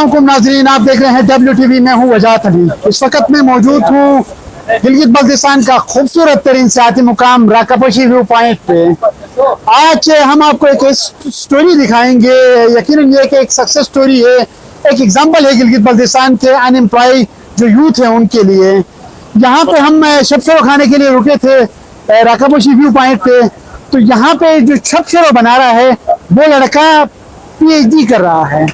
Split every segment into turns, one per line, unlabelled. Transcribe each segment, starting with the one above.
अस्सलामुअलैकुम नाज़रीन, आप देख रहे हैं WTV। मैं हूँ वजाहत अली। इस वक्त मैं मौजूद हूँ गिलगित बल्तिस्तान का खूबसूरत तरीन सियाती मुकाम राकापोशी व्यू पॉइंट पे। आज हम आपको एक स्टोरी दिखाएंगे। यकीनन ये कि एक सक्सेस स्टोरी है, एक एग्जांपल है गिलगित बल्तिस्तान के अनएम्प्लॉय जो यूथ है उनके लिए। यहाँ पे हम शबशरो खाने के लिए रुके थे राकापोशी व्यू पॉइंट पे। तो यहाँ पे जो शबशरो बना रहा है वो लड़का PhD कर रहा है,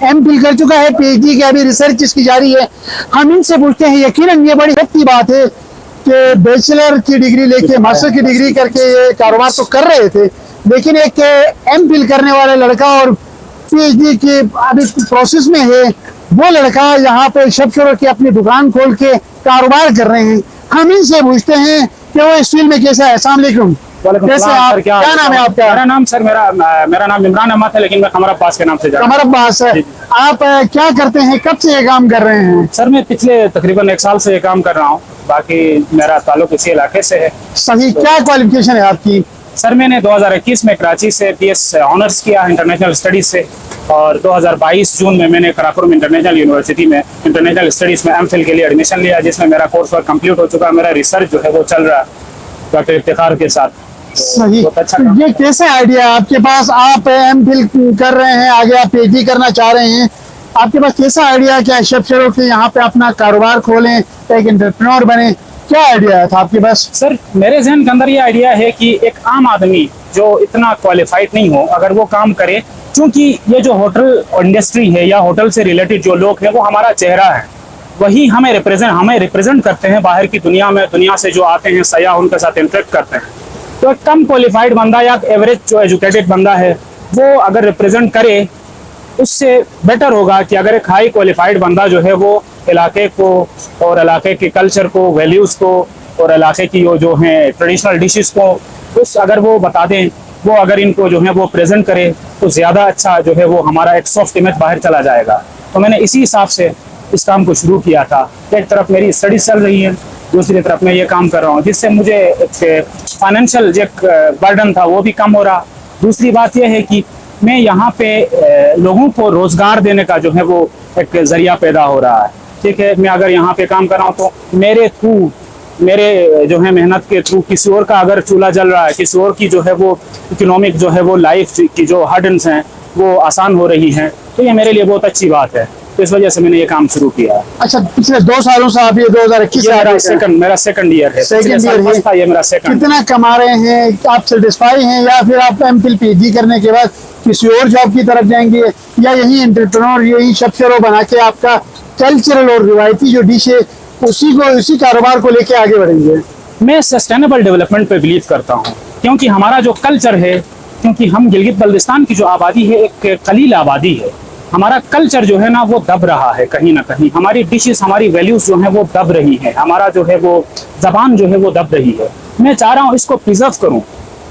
MPhil कर चुका है, PhD की अभी रिसर्च इसकी जारी है। हम इनसे पूछते हैं, यकीनन ये बड़ी अच्छी बात है कि बैचलर की डिग्री लेके मास्टर की डिग्री करके ये कारोबार तो कर रहे थे, लेकिन एक MPhil करने वाला लड़का और PhD के अभी प्रोसेस में है वो लड़का यहाँ पे शबशरो की अपनी दुकान खोल के कारोबार कर रहे हैं। हम इनसे पूछते हैं कि वो इस फील्ड में कैसा है। अस्सलाम वालेकुम। कैसे आप? क्या नाम है आपका?
मेरा नाम सर मेरा नाम इमरान अहमद है, लेकिन मैं कमर अब्बास के नाम से जाता हूं।
कमर अब्बास है। आप क्या करते हैं, कब से ये काम कर रहे हैं?
सर मैं पिछले तकरीबन 1 साल से ये काम कर रहा हूँ। बाकी मेरा ताल्लुक इसी इलाके से है।
सही। क्या क्वालिफिकेशन है आपकी?
सर मैंने 2021 में कराची से PS ऑनर्स किया इंटरनेशनल स्टडीज से, और 2022 जून में मैंने कराकुरम इंटरनेशनल यूनिवर्सिटी में इंटरनेशनल स्टडीज में MPhil के लिए एडमिशन लिया, जिसमें मेरा कोर्स वर्क कम्प्लीट हो चुका। मेरा रिसर्च जो है वो चल रहा है डॉक्टर इफ्तिखार के साथ।
सही। ये कैसे आइडिया आपके पास? आप MPhil कर रहे हैं, आगे आप PhD करना चाह रहे हैं, आपके पास कैसा आइडिया क्या शबशरो के यहाँ पे अपना कारोबार खोलें, एक एंटरप्रेन्योर बने? क्या आइडिया था आपके पास?
सर मेरे जहन के अंदर ये आइडिया है कि एक आम आदमी जो इतना क्वालिफाइड नहीं हो, अगर वो काम करे, क्योंकि ये जो होटल इंडस्ट्री है या होटल से रिलेटेड जो लोग हैं वो हमारा चेहरा है, वही हमें रिप्रेजेंट करते हैं बाहर की दुनिया में। दुनिया से जो आते हैं सयाह उनके साथ इंटरेक्ट करते हैं। तो एक कम क्वालिफाइड बंदा या एवरेज जो एजुकेटेड बंदा है वो अगर रिप्रेजेंट करे, उससे बेटर होगा कि अगर एक हाई क्वालिफाइड बंदा जो है वो इलाके को और इलाके के कल्चर को, वैल्यूज़ को और इलाके की जो हैं ट्रेडिशनल डिशेस को उस अगर वो बता दें, वो अगर इनको जो है वो प्रेजेंट करे, तो ज़्यादा अच्छा जो है वो हमारा एक सॉफ्ट इमेज बाहर चला जाएगा। तो मैंने इसी हिसाब से इस काम को शुरू किया था। एक तरफ मेरी स्टडीज चल रही है, दूसरी तरफ मैं ये काम कर रहा हूँ, जिससे मुझे एक फाइनेंशियल जो बर्डन था वो भी कम हो रहा। दूसरी बात यह है कि मैं यहाँ पे लोगों को रोजगार देने का जो है वो एक जरिया पैदा हो रहा है। ठीक है, मैं अगर यहाँ पे काम कर रहा हूँ तो मेरे थ्रू, मेरे जो है मेहनत के थ्रू किसी और का अगर चूल्हा जल रहा है, किसी और की जो है वो इकोनॉमिक जो है वो लाइफ की जो हर्डन्स हैं वो आसान हो रही हैं, तो ये मेरे लिए बहुत अच्छी बात है। तो इस वजह से मैंने ये काम शुरू किया।
अच्छा, पिछले 2 सालों से आप ये 2021 से
मेरा सेकंड ईयर है। ये मेरा सेकंड।
कितना कमा रहे हैं? आप सेटिस्फाई हैं या फिर आप MPhil PhD करने के बाद किसी और जॉब की तरफ जाएंगे, या यही एंटरप्रेन्योर, यही शबशरो बना के आपका कल्चरल और रिवायती जो डिश है उसी कारोबार को लेके आगे बढ़ेंगे?
मैं सस्टेनेबल डेवलपमेंट पे बिलीव करता हूँ, क्योंकि हमारा जो कल्चर है, क्योंकि हम गिलगित बल्तिस्तान की जो आबादी है एक कलील आबादी है, हमारा कल्चर जो है ना वो दब रहा है कहीं ना कहीं। हमारी डिशेस, हमारी वैल्यूज जो है वो दब रही है, हमारा जो है वो जबान जो है वो दब रही है। मैं चाह रहा हूँ इसको प्रिजर्व करूँ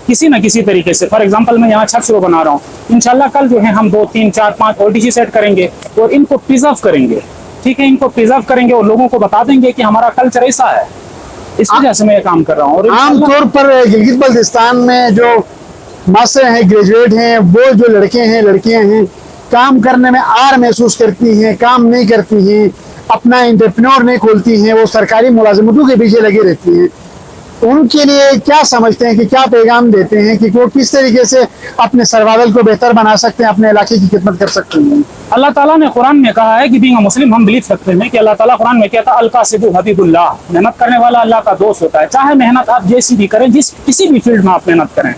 किसी न किसी तरीके से। फॉर एग्जांपल मैं यहाँ शबशरो बना रहा हूँ, इंशाल्लाह कल जो है हम 2, 3, 4, 5 और डिशेस ऐड करेंगे और इनको प्रिजर्व करेंगे। ठीक है, इनको प्रिजर्व करेंगे और लोगों को बता देंगे कि हमारा कल्चर ऐसा है। इस वजह से मैं ये काम कर रहा हूँ। और
आमतौर पर गिलगित बल्तिस्तान में जो मास्टर हैं, ग्रेजुएट हैं, वो जो लड़के हैं, लड़कियां हैं, काम करने में आर महसूस करती हैं, काम नहीं करती हैं, अपना एंटरप्रेन्योर नहीं खोलती हैं, वो सरकारी मुलाजिमतों के पीछे लगी रहती हैं, उनके लिए क्या समझते हैं कि क्या पैगाम देते हैं कि वो किस तरीके से अपने सर्वाइवल को बेहतर बना सकते हैं, अपने इलाके की खिदमत कर सकते हैं?
अल्लाह ताला ने कुरान में कहा है कि बीइंग अ मुस्लिम हम बिलीव करते हैं कि अल्लाह ताला कुरान में कहता है अल-कासिबु हबीबुल्लाह, मेहनत करने वाला अल्लाह का दोस्त होता है। चाहे मेहनत आप जैसी भी करें, किसी भी फील्ड में आप मेहनत करें,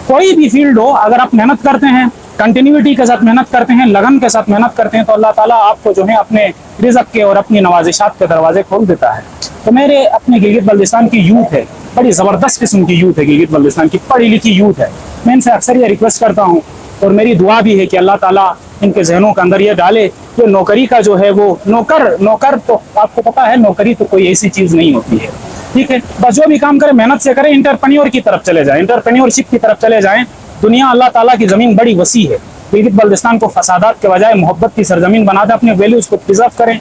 कोई भी फील्ड हो, अगर आप मेहनत करते हैं, कंटिन्यूटी के साथ मेहनत करते हैं, लगन के साथ मेहनत करते हैं, तो अल्लाह ताला आपको जो है अपने रिज़्क़ के और अपनी नवाजिशात के दरवाजे खोल देता है। तो मेरे अपने गिलगित बल्तिस्तान की यूथ है, बड़ी ज़बरदस्त किस्म की यूथ है गिलगित बल्तिस्तान की, पढ़ी लिखी यूथ है। मैं इनसे अक्सर ये रिक्वेस्ट करता हूँ और मेरी दुआ भी है कि अल्लाह ताला इनके जहनों के अंदर ये डाले कि नौकरी का जो है वो नौकर तो आपको पता है, नौकरी तो कोई ऐसी चीज़ नहीं होती है। ठीक है, बस जो भी काम करें मेहनत से करें, एंटरप्रेन्योर की तरफ चले जाएं, एंटरप्रेन्योरशिप की तरफ चले जाएं। दुनिया, अल्लाह ताला की ज़मीन बड़ी वसी है। गिलगित बल्तिस्तान को फसादात के बजाय मोहब्बत की सरजमीन बना दें, अपने वैल्यूज़ को प्रिजर्व करें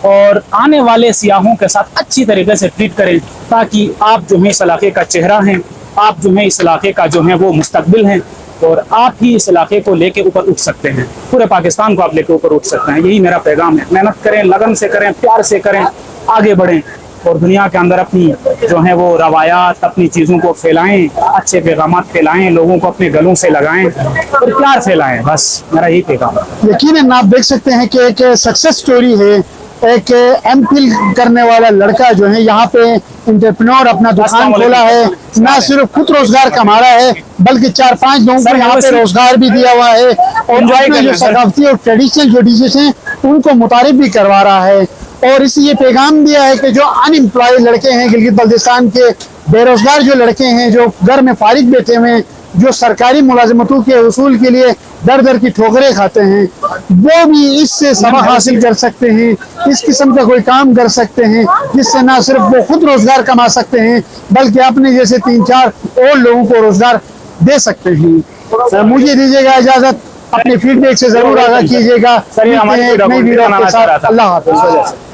और आने वाले सियाहों के साथ अच्छी तरीके से ट्रीट करें, ताकि आप जो है इस इलाके का चेहरा हैं, आप जो है इस इलाके का जो है वो मुस्तकबिल हैं। और आप ही इस इलाके को लेके ऊपर उठ सकते हैं, पूरे पाकिस्तान को आप लेके ऊपर उठ सकते हैं। यही मेरा पैगाम है। मेहनत करें, लगन से करें, प्यार से करें, आगे बढ़ें और दुनिया के अंदर अपनी जो है वो रवायात, अपनी चीज़ों को फैलाएं, अच्छे पैगाम फैलाएं, लोगों को अपने गलों से लगाएं और प्यार फैलाएं। बस मेरा यही पैगाम है।
यकीनन आप देख सकते हैं कि एक सक्सेस स्टोरी है। एक एमफिल करने वाला लड़का जो है यहाँ पे इंटरप्रेन्योर अपना दुकान खोला है, ना सिर्फ खुद रोजगार कमा रहा है बल्कि 4-5 लोगों को यहाँ पे रोजगार भी दिया हुआ है और अपने जो सकाफती और ट्रेडिशनल जो डिशेज हैं उनको मुतारिफ भी करवा रहा है। और इसी ये पैगाम दिया है कि जो अनएम्प्लॉयड लड़के हैं गिलगित बल्तिस्तान के, बेरोजगार जो लड़के हैं जो घर में फारिग बैठे हुए हैं, जो सरकारी मुलाजमतों के उसूल के लिए दर दर की ठोकरें खाते हैं, वो भी इससे सबक हासिल कर सकते हैं, इस किस्म का कोई काम कर सकते हैं जिससे ना सिर्फ वो खुद रोजगार कमा सकते हैं बल्कि अपने जैसे 3-4 और लोगों को रोजगार दे सकते हैं। मुझे दीजिएगा इजाजत, अपने फीडबैक से जरूर आगाह कीजिएगा।
सर, ये हमारी
एक नई वीडियो के साथ, अल्लाह हाफिज़।